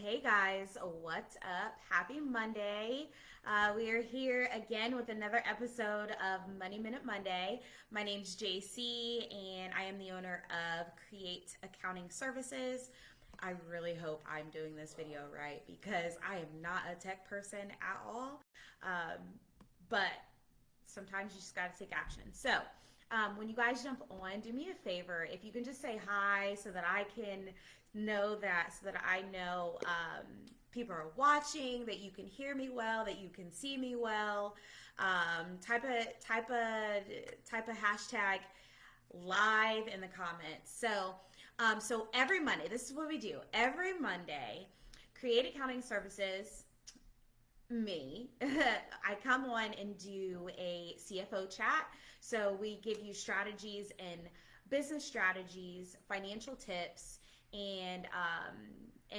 Hey guys, what's up? Happy Monday. We are here again with another episode of Money Minute Monday. My name's JC and I am the owner of Create Accounting Services. I really hope I'm doing this video right because I am not a tech person at all. Um, but sometimes you just got to take action. When you guys jump on, do me a favor. If you can just say hi so that I can know that, so that I know people are watching, that you can hear me well, that you can see me well. Type a hashtag live in the comments. So every Monday, this is what we do. Every Monday, Create Accounting Services, me, I come on and do a CFO chat. So we give you strategies and business strategies, financial tips, and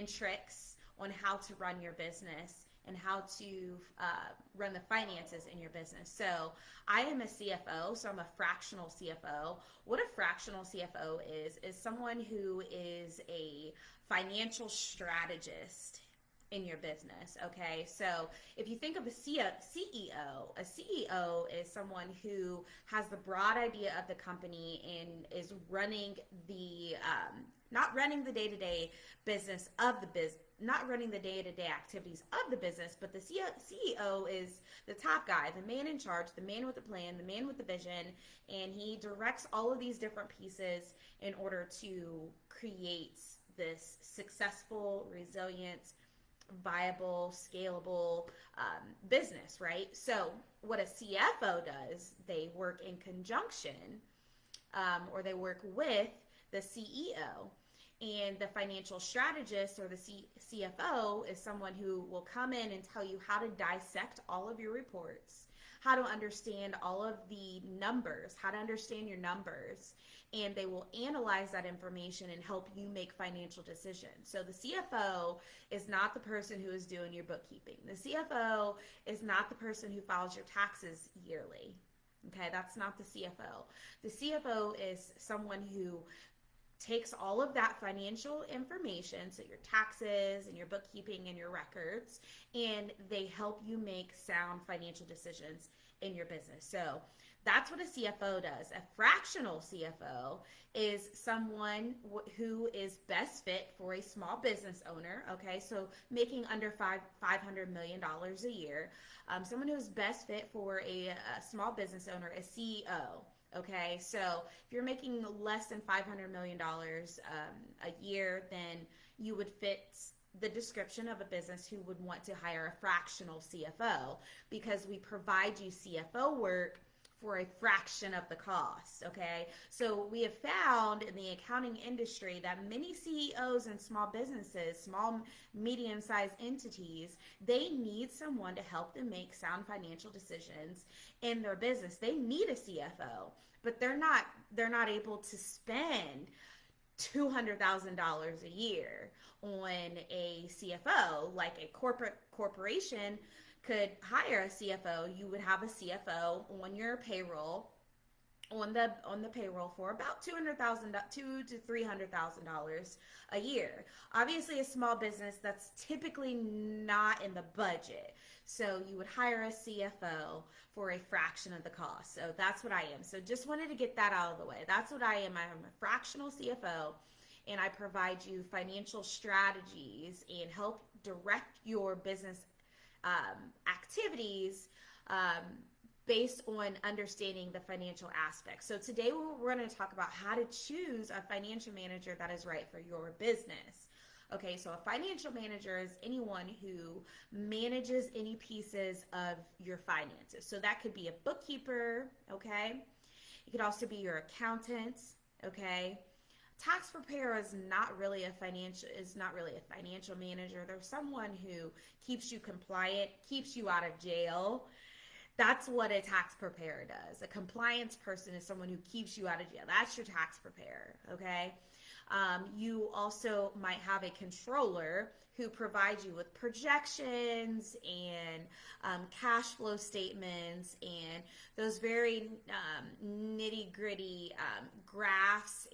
tricks on how to run your business and how to run the finances in your business. So I am a CFO, so I'm a fractional CFO. What a fractional CFO is someone who is a financial strategist in your business. Okay, so if you think of a CEO is someone who has the broad idea of the company and is running the not running the day-to-day business of the business, not running the day-to-day activities of the business, but the CEO is the top guy, the man in charge, the man with the plan, the man with the vision, and he directs all of these different pieces in order to create this successful, resilient, viable, scalable business, right? So what a CFO does, they work in conjunction or they work with the CEO. And the financial strategist or the CFO is someone who will come in and tell you how to dissect all of your reports, how to understand all of the numbers, how to understand your numbers, and they will analyze that information and help you make financial decisions. So the CFO is not the person who is doing your bookkeeping. The CFO is not the person who files your taxes yearly. Okay, that's not the CFO. The CFO is someone who takes all of that financial information, so your taxes and your bookkeeping and your records, and they help you make sound financial decisions in your business. So that's what a CFO does. A fractional CFO is someone who is best fit for a small business owner, okay? So making under $500 million a year. Someone who's best fit for a small business owner, a CEO. Okay, so if you're making less than $500 million a year, then you would fit the description of a business who would want to hire a fractional CFO, because we provide you CFO work for a fraction of the cost. Okay, so we have found in the accounting industry that many CEOs and small businesses, small medium-sized entities, they need someone to help them make sound financial decisions in their business. They need a CFO, but they're not able to spend $200,000 a year on a CFO. Like a corporation could hire a CFO. You would have a CFO on your payroll, on the payroll for about $200,000 to $300,000 a year. Obviously, a small business, that's typically not in the budget. So you would hire a CFO for a fraction of the cost. So that's what I am. So just wanted to get that out of the way. That's what I am. I'm a fractional CFO, and I provide you financial strategies and help direct your business activities based on understanding the financial aspects. So today we're going to talk about how to choose a financial manager that is right for your business. Okay, so a financial manager is anyone who manages any pieces of your finances. So that could be a bookkeeper, okay? It could also be your accountant, okay? Tax preparer is not really a financial manager. There's someone who keeps you compliant, keeps you out of jail. That's what a tax preparer does. A compliance person is someone who keeps you out of jail. That's your tax preparer, okay? You also might have a controller who provides you with projections and cash flow statements and those very nitty gritty graphs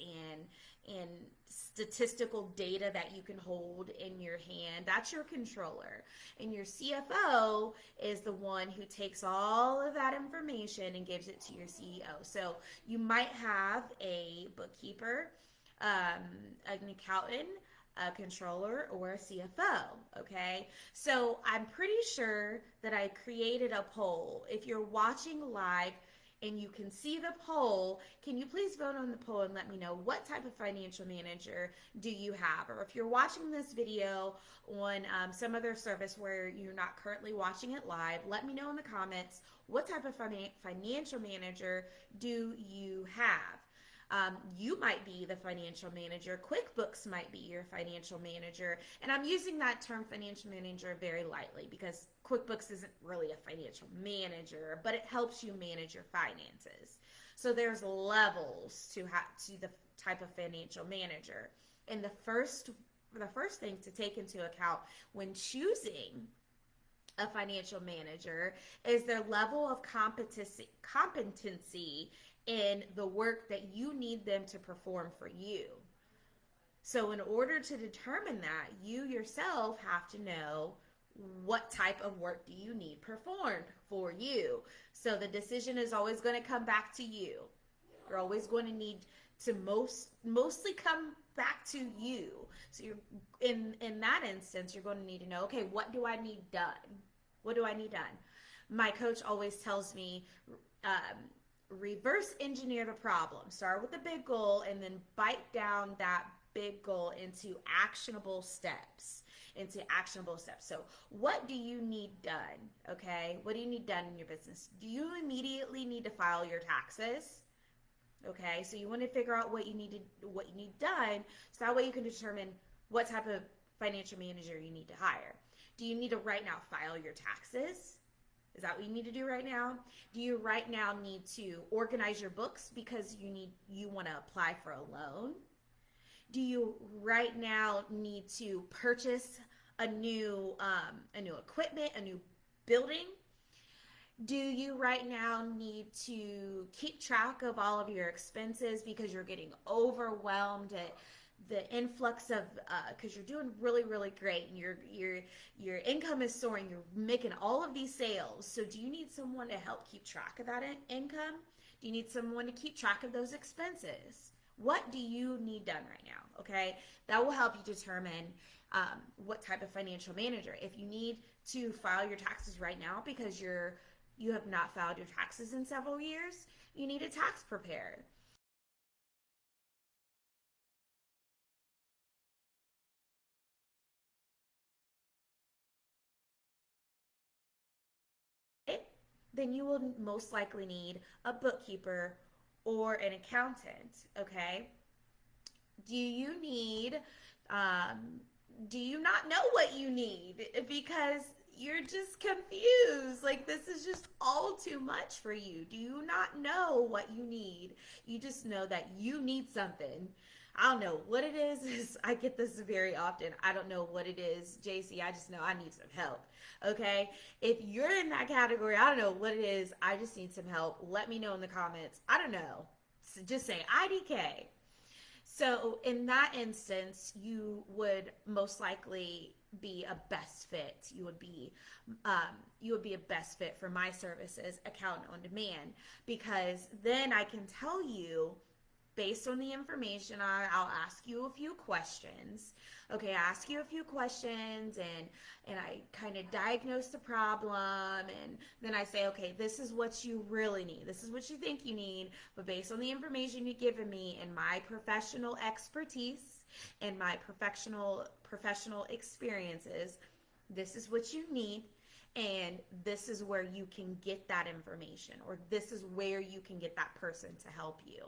and statistical data that you can hold in your hand. That's your controller. And your CFO is the one who takes all of that information and gives it to your CEO. So you might have a bookkeeper, an accountant, a controller, or a CFO, okay? So I'm pretty sure that I created a poll. If you're watching live and you can see the poll, can you please vote on the poll and let me know what type of financial manager do you have? Or if you're watching this video on some other service where you're not currently watching it live, let me know in the comments what type of financial manager do you have? You might be the financial manager. QuickBooks might be your financial manager. And I'm using that term financial manager very lightly because QuickBooks isn't really a financial manager, but it helps you manage your finances. So there's levels to the type of financial manager. And the first thing to take into account when choosing a financial manager is their level of competency in the work that you need them to perform for you. So in order to determine that, you yourself have to know what type of work do you need performed for you. So the decision is always going to come back to you. You're always going to need to mostly come back to you. So you're in that instance, you're going to need to know, okay, what do I need done? What do I need done? My coach always tells me, reverse engineer the problem. Start with a big goal and then bite down that big goal into actionable steps. So what do you need done? Okay. What do you need done in your business? Do you immediately need to file your taxes? Okay. So you want to figure out what you need done. So that way you can determine what type of financial manager you need to hire. Do you need to right now file your taxes? Is that what you need to do right now? Do you right now need to organize your books because you want to apply for a loan? Do you right now need to purchase a new equipment, a new building? Do you right now need to keep track of all of your expenses because you're getting overwhelmed at the influx of because you're doing really, really great and your income is soaring, you're making all of these sales. So do you need someone to help keep track of that income? Do you need someone to keep track of those expenses? What do you need done right now? Okay, that will help you determine what type of financial manager. If you need to file your taxes right now because you have not filed your taxes in several years, you need a tax preparer. Then you will most likely need a bookkeeper or an accountant, okay? Do you need, do you not know what you need? Because you're just confused. Like, this is just all too much for you. Do you not know what you need? You just know that you need something. I don't know what it is. I get this very often. I don't know what it is, JC. I just know I need some help. Okay? If you're in that category, I don't know what it is. I just need some help. Let me know in the comments. I don't know. So just say IDK. So in that instance, you would most likely be a best fit. You would be a best fit for my services, Accountant on Demand, because then I can tell you, based on the information, I'll ask you a few questions. Okay, I ask you a few questions and I kind of diagnose the problem, and then I say, okay, this is what you really need. This is what you think you need, but based on the information you've given me and my professional expertise and my professional experiences, this is what you need. And this is where you can get that information, or this is where you can get that person to help you.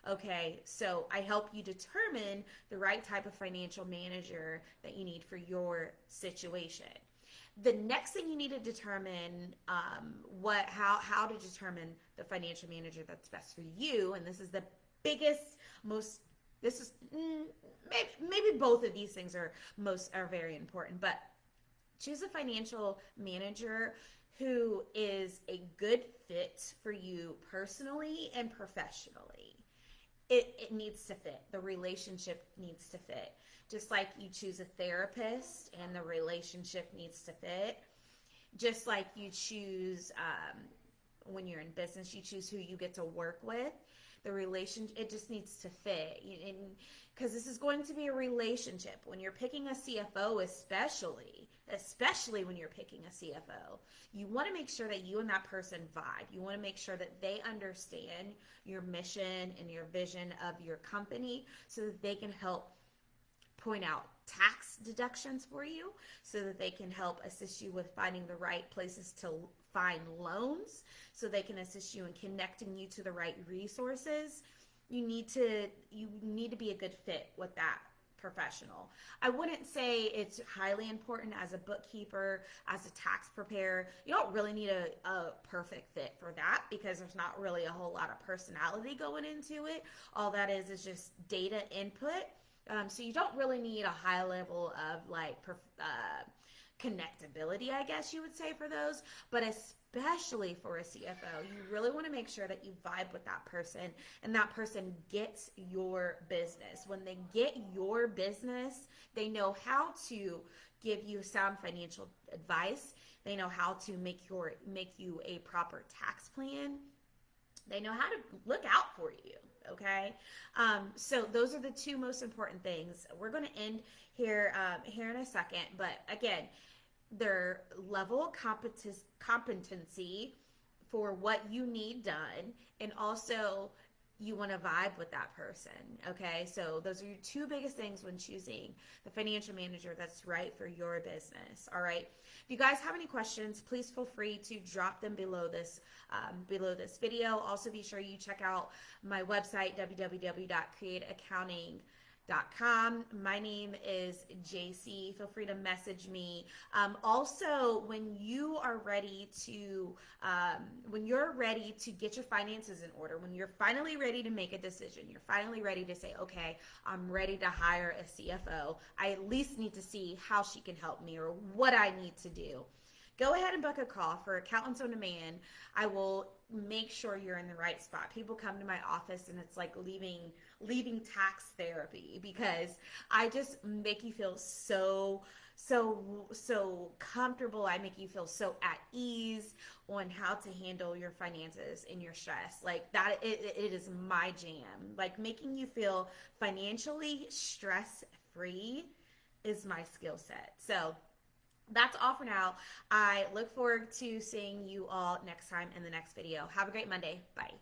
Okay, so I help you determine the right type of financial manager that you need for your situation. The next thing you need to determine how to determine the financial manager that's best for you, and this is the biggest, most This is maybe both of these things are very important, but choose a financial manager who is a good fit for you personally and professionally. It needs to fit. The relationship needs to fit. Just like you choose a therapist and the relationship needs to fit. Just like you choose, when you're in business, you choose who you get to work with. The relation, it just needs to fit. Because this is going to be a relationship. When you're picking a CFO, especially when you're picking a CFO, you want to make sure that you and that person vibe. You want to make sure that they understand your mission and your vision of your company so that they can help point out tax deductions for you, so that they can help assist you with finding the right places to find loans, so they can assist you in connecting you to the right resources. You need to be a good fit with that professional. I wouldn't say it's highly important as a bookkeeper, as a tax preparer. You don't really need a perfect fit for that, because there's not really a whole lot of personality going into it. All that is just data input. So you don't really need a high level of connectability, I guess you would say, for those. But especially for a CFO, you really want to make sure that you vibe with that person and that person gets your business. When they get your business, they know how to give you sound financial advice. They know how to make you a proper tax plan. They know how to look out for you. Okay, so those are the two most important things. We're going to end here in a second, but again, their level of competency for what you need done, and also you want to vibe with that person. Okay, so those are your two biggest things when choosing the financial manager that's right for your business. All right, if you guys have any questions, please feel free to drop them below this video. Also, be sure you check out my website, www.createaccounting.com. My name is JC. Feel free to message me. Also, when you're ready to get your finances in order, when you're finally ready to make a decision, you're finally ready to say, okay, I'm ready to hire a CFO. I at least need to see how she can help me or what I need to do. Go ahead and book a call for Accountants on Demand. I will make sure you're in the right spot. People come to my office and it's like leaving tax therapy, because I just make you feel so comfortable. I make you feel so at ease on how to handle your finances and your stress. Like that, it is my jam. Like making you feel financially stress free is my skill set. So that's all for now. I look forward to seeing you all next time in the next video. Have a great Monday. Bye.